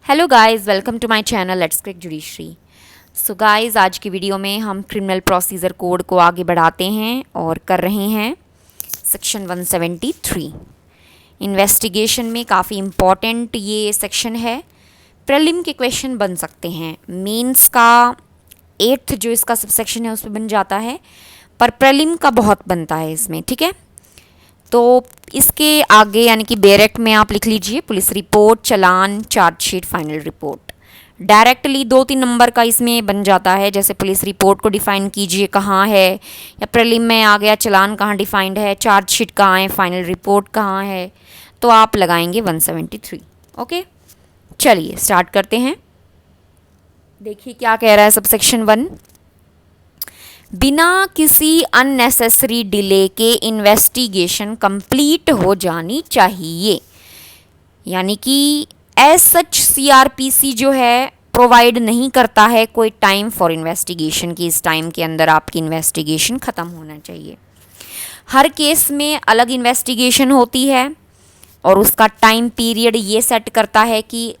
Hello guys, welcome to my channel let's crack judiciary. So guys, आज की video में हम क्रिमिनल प्रोसीजर कोड को आगे बढ़ाते हैं और कर रहे हैं सेक्शन 173। इन्वेस्टिगेशन में काफ़ी इम्पॉर्टेंट ये सेक्शन है। प्रीलिम के क्वेश्चन बन सकते हैं, मेंस का 8th जो इसका सबसेक्शन है उस पर बन जाता है, पर प्रीलिम का बहुत बनता है इसमें। ठीक है, तो इसके आगे यानी कि डायरेक्ट में आप लिख लीजिए police report, challan, chargesheet, final report. Directly 2-3 number का इसमें बन जाता है, जैसे पुलिस रिपोर्ट को डिफाइन कीजिए कहाँ है, या प्रीलिम में आ गया चालान कहाँ डिफाइंड है, चार्जशीट कहाँ है, फाइनल रिपोर्ट कहाँ है, तो आप लगाएंगे 173। ओके, चलिए स्टार्ट करते हैं। देखिए क्या कह रहा है सबसेक्शन 1। बिना किसी अननेसेसरी डिले के इन्वेस्टिगेशन कंप्लीट हो जानी चाहिए। यानी कि एज सच सीआरपीसी जो है प्रोवाइड नहीं करता है कोई टाइम फॉर इन्वेस्टिगेशन कि इस टाइम के अंदर आपकी इन्वेस्टिगेशन ख़त्म होना चाहिए। हर केस में अलग इन्वेस्टिगेशन होती है और उसका टाइम पीरियड ये सेट करता है कि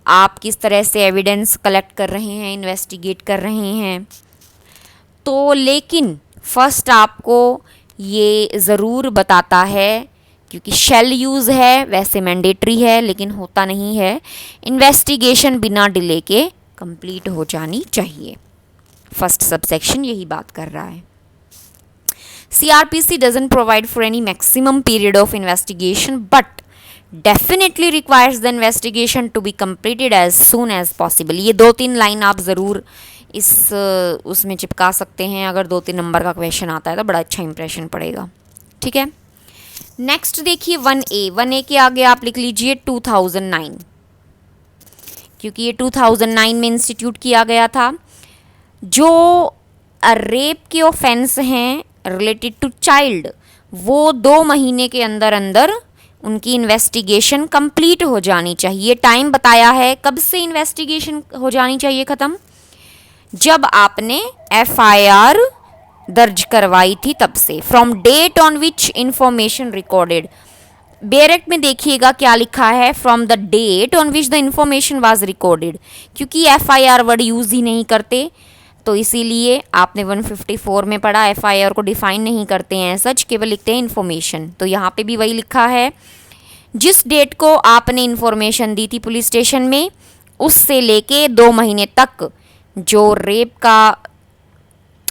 आप किस तरह से एविडेंस कलेक्ट कर रहे हैं, इन्वेस्टिगेट कर रहे हैं। तो लेकिन फर्स्ट आपको ये ज़रूर बताता है, क्योंकि शेल यूज़ है, वैसे मैंडेटरी है लेकिन होता नहीं है, इन्वेस्टिगेशन बिना डिले के कंप्लीट हो जानी चाहिए। फर्स्ट सबसेक्शन यही बात कर रहा है। CRPC doesn't provide for any maximum period of investigation but definitely requires the investigation to be completed as soon as possible। ये 2-3 लाइन आप ज़रूर इस उसमें चिपका सकते हैं, अगर 2-3 नंबर का क्वेश्चन आता है तो बड़ा अच्छा इंप्रेशन पड़ेगा। ठीक है, नेक्स्ट देखिए 1A के आगे आप लिख लीजिए 2009, क्योंकि ये 2009 में इंस्टीट्यूट किया गया था। जो रेप के ऑफेंस हैं रिलेटेड टू चाइल्ड, वो 2 महीने के अंदर अंदर उनकी इन्वेस्टिगेशन कंप्लीट हो जानी चाहिए। टाइम बताया है कब से इन्वेस्टिगेशन हो जानी चाहिए ख़त्म, जब आपने FIR दर्ज करवाई थी तब से। From date on which information recorded, direct में देखिएगा क्या लिखा है, from the date on which the information was recorded, क्योंकि FIR वर्ड यूज़ ही नहीं करते, तो इसीलिए आपने 154 में पढ़ा FIR को डिफाइन नहीं करते हैं सच, केवल लिखते हैं इन्फॉर्मेशन। तो यहाँ पे भी वही लिखा है, जिस डेट को आपने इन्फॉर्मेशन दी थी पुलिस स्टेशन में, उससे लेके 2 महीने तक जो रेप का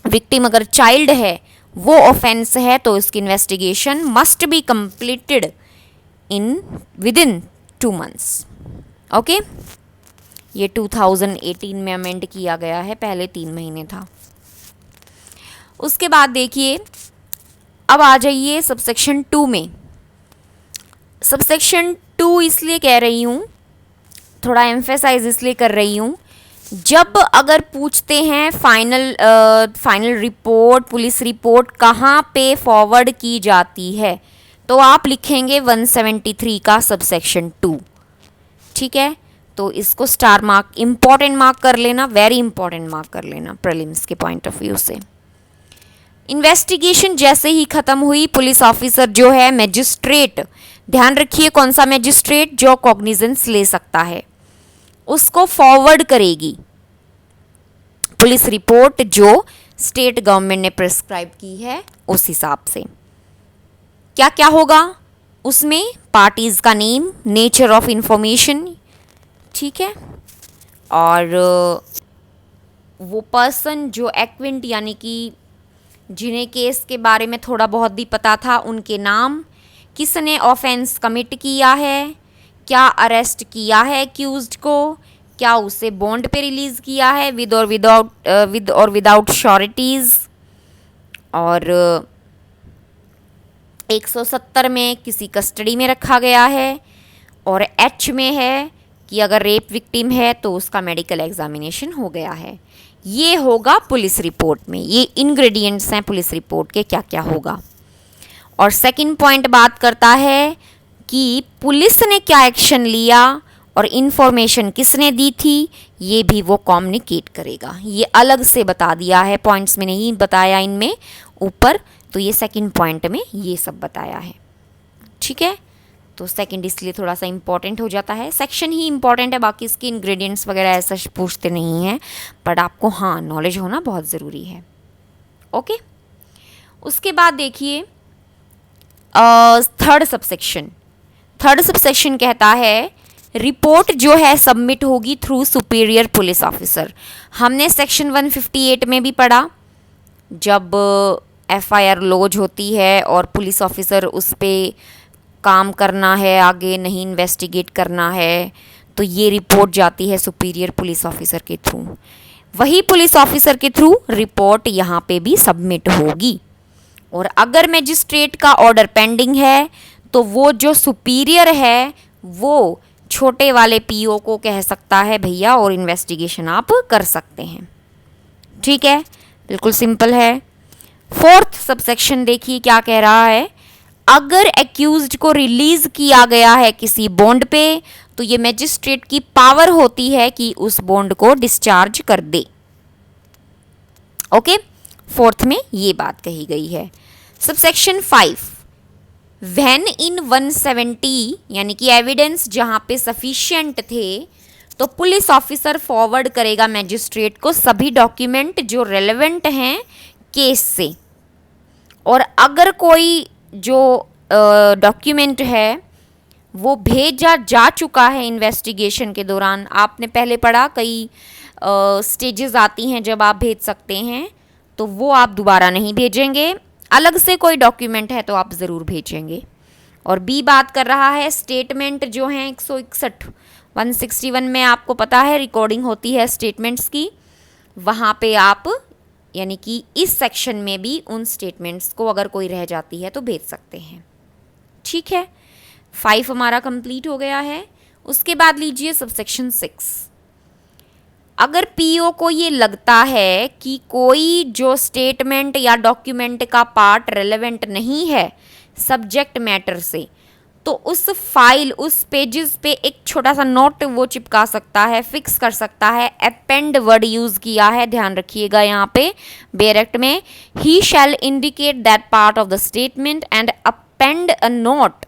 विक्टिम अगर चाइल्ड है वो ऑफेंस है, तो इसकी investigation must be completed with in 2 months। Okay, ये 2018 में अमेंड किया गया है, पहले 3 महीने था। उसके बाद देखिए, अब आ जाइए सबसेक्शन 2 में। सबसेक्शन 2 इसलिए कह रही हूँ, थोड़ा एम्फेसाइज इसलिए कर रही हूँ, जब अगर पूछते हैं फाइनल रिपोर्ट, पुलिस रिपोर्ट कहाँ पे फॉरवर्ड की जाती है, तो आप लिखेंगे 173 का सबसेक्शन 2। ठीक है, तो इसको स्टार मार्क, इम्पॉर्टेंट मार्क कर लेना, वेरी इंपॉर्टेंट मार्क कर लेना प्रीलिम्स के पॉइंट ऑफ व्यू से। इन्वेस्टिगेशन जैसे ही ख़त्म हुई, पुलिस ऑफिसर जो है मैजिस्ट्रेट, ध्यान रखिए कौन सा मैजिस्ट्रेट, जो कॉग्निजेंस ले सकता है, उसको फॉरवर्ड करेगी पुलिस रिपोर्ट जो स्टेट गवर्नमेंट ने प्रिस्क्राइब की है उस हिसाब से। क्या क्या होगा उसमें, पार्टीज़ का नेम, नेचर ऑफ इंफॉर्मेशन, ठीक है, और वो पर्सन जो एक्विंट यानी कि जिन्हें केस के बारे में थोड़ा बहुत भी पता था, उनके नाम, किसने ऑफेंस कमिट किया है, क्या अरेस्ट किया है एक्यूज्ड को, क्या उसे बॉन्ड पे रिलीज़ किया है विद और विदाउट श्योरिटीज़, और 170 में किसी कस्टडी में रखा गया है, और H में है कि अगर रेप विक्टिम है तो उसका मेडिकल एग्जामिनेशन हो गया है। ये होगा पुलिस रिपोर्ट में, ये इंग्रेडिएंट्स हैं पुलिस रिपोर्ट के, क्या क्या होगा। और सेकंड पॉइंट बात करता है कि पुलिस ने क्या एक्शन लिया और इन्फॉर्मेशन किसने दी थी, ये भी वो कम्युनिकेट करेगा। ये अलग से बता दिया है, पॉइंट्स में नहीं बताया इनमें ऊपर, तो ये सेकंड पॉइंट में ये सब बताया है। ठीक है, तो सेकंड इसलिए थोड़ा सा इंपॉर्टेंट हो जाता है। सेक्शन ही इंपॉर्टेंट है, बाकी इसके इंग्रेडिएंट्स वगैरह ऐसा पूछते नहीं हैं, बट आपको हाँ नॉलेज होना बहुत ज़रूरी है। ओके, उसके बाद देखिए थर्ड सबसेक्शन कहता है रिपोर्ट जो है सबमिट होगी थ्रू सुपीरियर पुलिस ऑफिसर। हमने सेक्शन 158 में भी पढ़ा, जब एफआईआर लॉज होती है और पुलिस ऑफिसर उस पर काम करना है, आगे नहीं इन्वेस्टिगेट करना है, तो ये रिपोर्ट जाती है सुपीरियर पुलिस ऑफिसर के थ्रू। वही पुलिस ऑफिसर के थ्रू रिपोर्ट यहाँ पे भी सबमिट होगी। और अगर मैजिस्ट्रेट का ऑर्डर पेंडिंग है तो वो जो सुपीरियर है वो छोटे वाले पीओ को कह सकता है भैया और इन्वेस्टिगेशन आप कर सकते हैं। ठीक है, बिल्कुल सिंपल है। फोर्थ सबसेक्शन देखिए क्या कह रहा है, अगर एक्यूज्ड को रिलीज किया गया है किसी बॉन्ड पे तो ये मैजिस्ट्रेट की पावर होती है कि उस बॉन्ड को डिस्चार्ज कर दे। ओके, फोर्थ में ये बात कही गई है। सबसेक्शन 5, व्हेन इन 170 यानी कि एविडेंस जहां पे सफिशिएंट थे तो पुलिस ऑफिसर फॉरवर्ड करेगा मैजिस्ट्रेट को सभी डॉक्यूमेंट जो रेलेवेंट हैं केस से। और अगर कोई जो डॉक्यूमेंट है वो भेजा जा चुका है इन्वेस्टिगेशन के दौरान, आपने पहले पढ़ा कई स्टेजेस आती हैं जब आप भेज सकते हैं, तो वो आप दोबारा नहीं भेजेंगे। अलग से कोई डॉक्यूमेंट है तो आप ज़रूर भेजेंगे। और बी बात कर रहा है स्टेटमेंट जो हैं 161 161 में आपको पता है रिकॉर्डिंग होती है स्टेटमेंट्स की, वहाँ पे आप यानी कि इस सेक्शन में भी उन स्टेटमेंट्स को अगर कोई रह जाती है तो भेज सकते हैं। ठीक है, 5 हमारा कंप्लीट हो गया है। उसके बाद लीजिए सबसेक्शन 6, अगर पीओ को ये लगता है कि कोई जो स्टेटमेंट या डॉक्यूमेंट का पार्ट रेलेवेंट नहीं है सब्जेक्ट मैटर से, तो उस फाइल उस पेजेस पे एक छोटा सा नोट वो चिपका सकता है, फिक्स कर सकता है। अपेंड वर्ड यूज़ किया है, ध्यान रखिएगा यहाँ पे बेयर एक्ट में। He shall indicate that part of the statement and append a note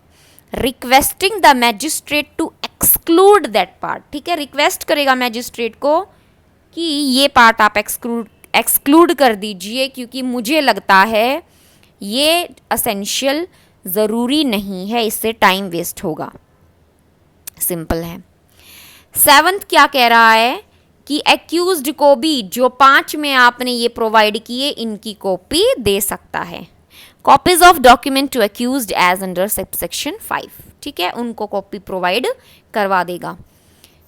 requesting the magistrate to exclude that part. ठीक है, रिक्वेस्ट करेगा मैजिस्ट्रेट को कि ये पार्ट आप एक्सक्लूड कर दीजिए क्योंकि मुझे लगता है ये असेंशियल ज़रूरी नहीं है, इससे टाइम वेस्ट होगा। सिंपल है। 7th क्या कह रहा है कि एक्यूज्ड को भी जो 5 में आपने ये प्रोवाइड किए इनकी कॉपी दे सकता है। Copies of document to accused as under subsection 5। ठीक है, उनको कॉपी प्रोवाइड करवा देगा।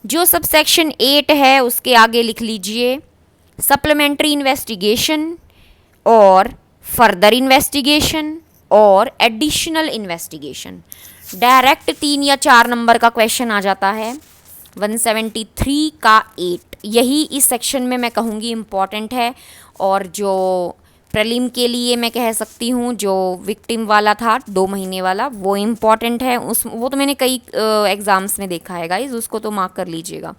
जो सबसेक्शन 8 है उसके आगे लिख लीजिए सप्लीमेंट्री इन्वेस्टिगेशन और फर्दर इन्वेस्टिगेशन और एडिशनल इन्वेस्टिगेशन। डायरेक्ट 3 या 4 नंबर का क्वेश्चन आ जाता है 173 का 8। यही इस सेक्शन में मैं कहूँगी इम्पॉर्टेंट है, और जो प्रीलिम के लिए मैं कह सकती हूँ जो विक्टिम वाला था 2 महीने वाला वो इम्पॉर्टेंट है। वो तो मैंने कई एग्ज़ाम्स में देखा है गाइज, उसको तो मार्क कर लीजिएगा।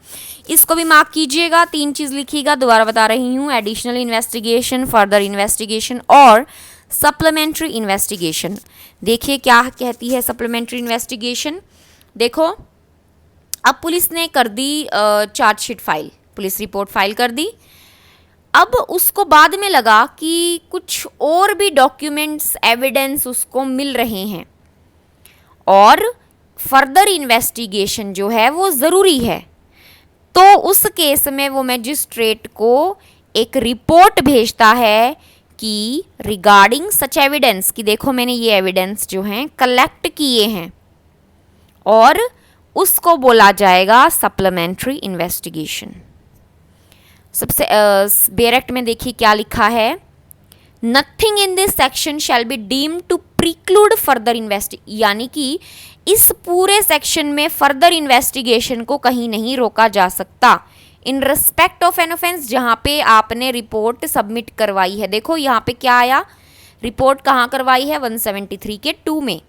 इसको भी मार्क कीजिएगा, 3 चीज़ लिखिएगा, दोबारा बता रही हूँ, एडिशनल इन्वेस्टिगेशन, फर्दर इन्वेस्टिगेशन और सप्लीमेंट्री इन्वेस्टिगेशन। देखिए क्या कहती है सप्लीमेंट्री इन्वेस्टिगेशन। देखो अब पुलिस ने कर दी chargesheet file, police report file कर दी। अब उसको बाद में लगा कि कुछ और भी डॉक्यूमेंट्स एविडेंस उसको मिल रहे हैं और फर्दर इन्वेस्टिगेशन जो है वो ज़रूरी है, तो उस केस में वो मैजिस्ट्रेट को एक रिपोर्ट भेजता है कि रिगार्डिंग सच एविडेंस, कि देखो मैंने ये एविडेंस जो हैं कलेक्ट किए हैं, और उसको बोला जाएगा सप्लीमेंट्री इन्वेस्टिगेशन। सबसे बेयर एक्ट में देखिए क्या लिखा है, nothing in this section shall be deemed to preclude further यानी कि इस पूरे सेक्शन में फर्दर इन्वेस्टिगेशन को कहीं नहीं रोका जा सकता in respect of an offence जहाँ पे आपने रिपोर्ट सबमिट करवाई है। देखो यहाँ पे क्या आया, रिपोर्ट कहाँ करवाई है 173 के 2 में।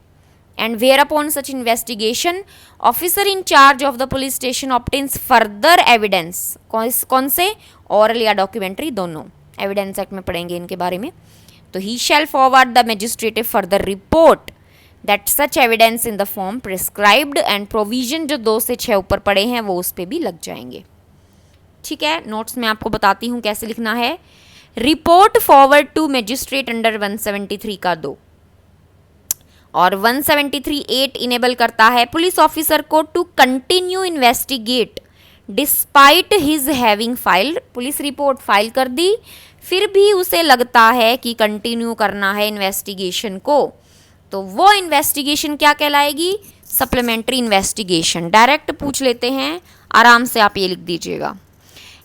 And whereupon such investigation officer in charge of the police station obtains further evidence, कौन से, ऑरल या डॉक्यूमेंट्री, दोनों एविडेंस एक्ट में पढ़ेंगे इनके बारे में। तो he shall forward the magistrate further report that such evidence in the form prescribed and provision जो 2 से 6 ऊपर पड़े हैं वो उस पर भी लग जाएंगे। ठीक है, नोट्स में आपको बताती हूँ कैसे लिखना है। Report forward to magistrate under 173 का 2 और 173(8) इनेबल करता है पुलिस ऑफिसर को to continue investigate despite his having filed. Police report file कर दी, फिर भी उसे लगता है कि कंटिन्यू करना है इन्वेस्टिगेशन को, तो वो इन्वेस्टिगेशन क्या कहलाएगी? Supplementary investigation. डायरेक्ट पूछ लेते हैं, आराम से आप ये लिख दीजिएगा।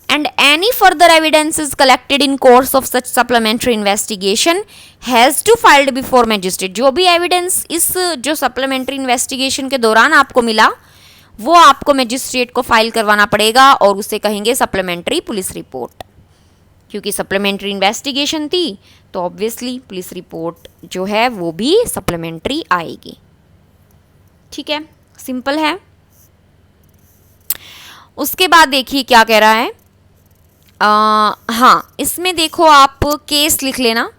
And any further evidence is collected in course of such supplementary investigation has to filed before magistrate। जो भी एविडेंस इस जो सप्लीमेंट्री इन्वेस्टिगेशन के दौरान आपको मिला वो आपको मजिस्ट्रेट को फाइल करवाना पड़ेगा और उसे कहेंगे सप्लीमेंट्री पुलिस रिपोर्ट। क्योंकि सप्लीमेंट्री इन्वेस्टिगेशन थी तो ऑब्वियसली पुलिस रिपोर्ट जो है वो भी सप्लीमेंट्री आएगी। ठीक है, सिंपल है। उसके बाद देखिए क्या कह रहा है। हाँ, इसमें देखो आप केस लिख लेना,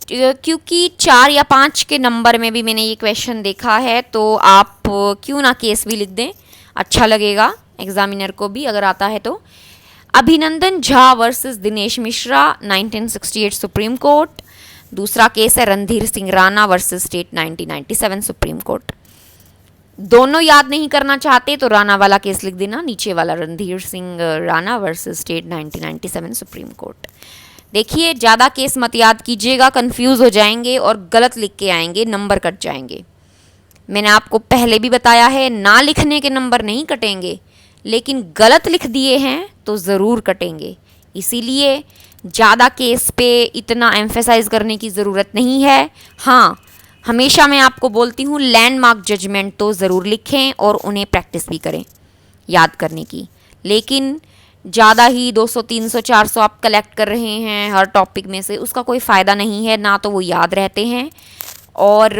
क्योंकि 4 या 5 के नंबर में भी मैंने ये क्वेश्चन देखा है, तो आप क्यों ना केस भी लिख दें, अच्छा लगेगा एग्जामिनर को भी अगर आता है तो। अभिनंदन Jha versus Dinesh Mishra 1968 supreme court. दूसरा केस है Randhir Singh Rana versus state 1997 supreme court. दोनों याद नहीं करना चाहते तो राणा वाला केस लिख देना, नीचे वाला Randhir Singh Rana versus state 1997 supreme court. देखिए ज़्यादा केस मत याद कीजिएगा, कंफ्यूज हो जाएंगे और गलत लिख के आएंगे, नंबर कट जाएंगे। मैंने आपको पहले भी बताया है, ना लिखने के नंबर नहीं कटेंगे, लेकिन गलत लिख दिए हैं तो ज़रूर कटेंगे। इसीलिए ज़्यादा केस पे इतना एम्फेसाइज करने की ज़रूरत नहीं है। हाँ, हमेशा मैं आपको बोलती हूँ लैंडमार्क जजमेंट तो ज़रूर लिखें और उन्हें प्रैक्टिस भी करें याद करने की। लेकिन ज़्यादा ही 200, 300, 400 आप कलेक्ट कर रहे हैं हर टॉपिक में से, उसका कोई फ़ायदा नहीं है, ना तो वो याद रहते हैं और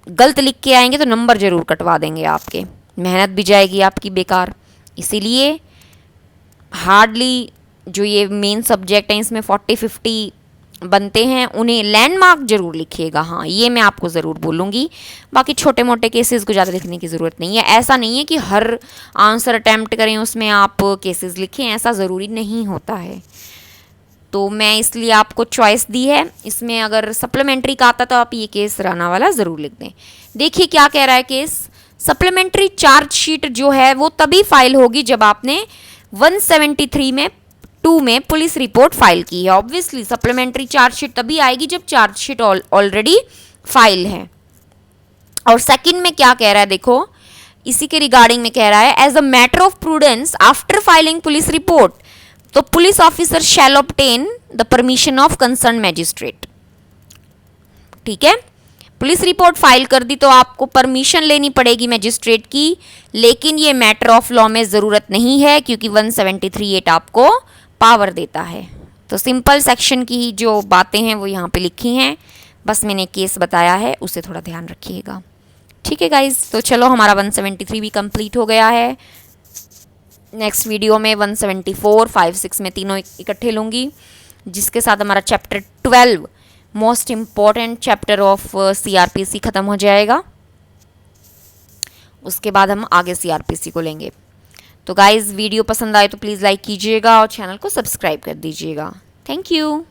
गलत लिख के आएंगे तो नंबर ज़रूर कटवा देंगे आपके, मेहनत भी जाएगी आपकी बेकार। इसीलिए हार्डली जो ये मेन सब्जेक्ट हैं इसमें 40-50 बनते हैं, उन्हें लैंडमार्क जरूर लिखिएगा। हाँ, ये मैं आपको ज़रूर बोलूँगी। बाकी छोटे मोटे केसेस को ज़्यादा लिखने की ज़रूरत नहीं है। ऐसा नहीं है कि हर आंसर अटैम्प्ट करें उसमें आप केसेस लिखें, ऐसा ज़रूरी नहीं होता है। तो मैं इसलिए आपको चॉइस दी है। इसमें अगर सप्लीमेंट्री का आता तो आप ये केस राणा वाला ज़रूर लिख दें। देखिए क्या कह रहा है केस। सप्लीमेंट्री चार्जशीट जो है वो तभी फाइल होगी जब आपने 173 में 2 में पुलिस रिपोर्ट फाइल की है। ऑब्वियसली सप्लीमेंट्री चार्जशीट तभी आएगी जब चार्जशीट ऑलरेडी फाइल है। और सेकंड में क्या कह रहा है देखो, इसी के रिगार्डिंग में कह रहा है as a matter of prudence after filing police report तो police officer shall obtain the permission of concern magistrate. ठीक है, पुलिस रिपोर्ट फाइल कर दी तो आपको परमिशन लेनी पड़ेगी मैजिस्ट्रेट की, लेकिन ये मैटर ऑफ लॉ में ज़रूरत नहीं है क्योंकि 173(8) आपको पावर देता है। तो सिंपल सेक्शन की ही जो बातें हैं वो यहाँ पे लिखी हैं, बस मैंने केस बताया है, उसे थोड़ा ध्यान रखिएगा। ठीक है गाइज, तो चलो हमारा 173 भी कंप्लीट हो गया है। नेक्स्ट वीडियो में 174, 5, 6 में तीनों इकट्ठे लूँगी, जिसके साथ हमारा chapter 12 most important chapter of CRPC ख़त्म हो जाएगा। उसके बाद हम आगे CRPC को लेंगे। तो गाइज़ वीडियो पसंद आए तो प्लीज़ लाइक कीजिएगा और चैनल को सब्सक्राइब कर दीजिएगा। Thank you.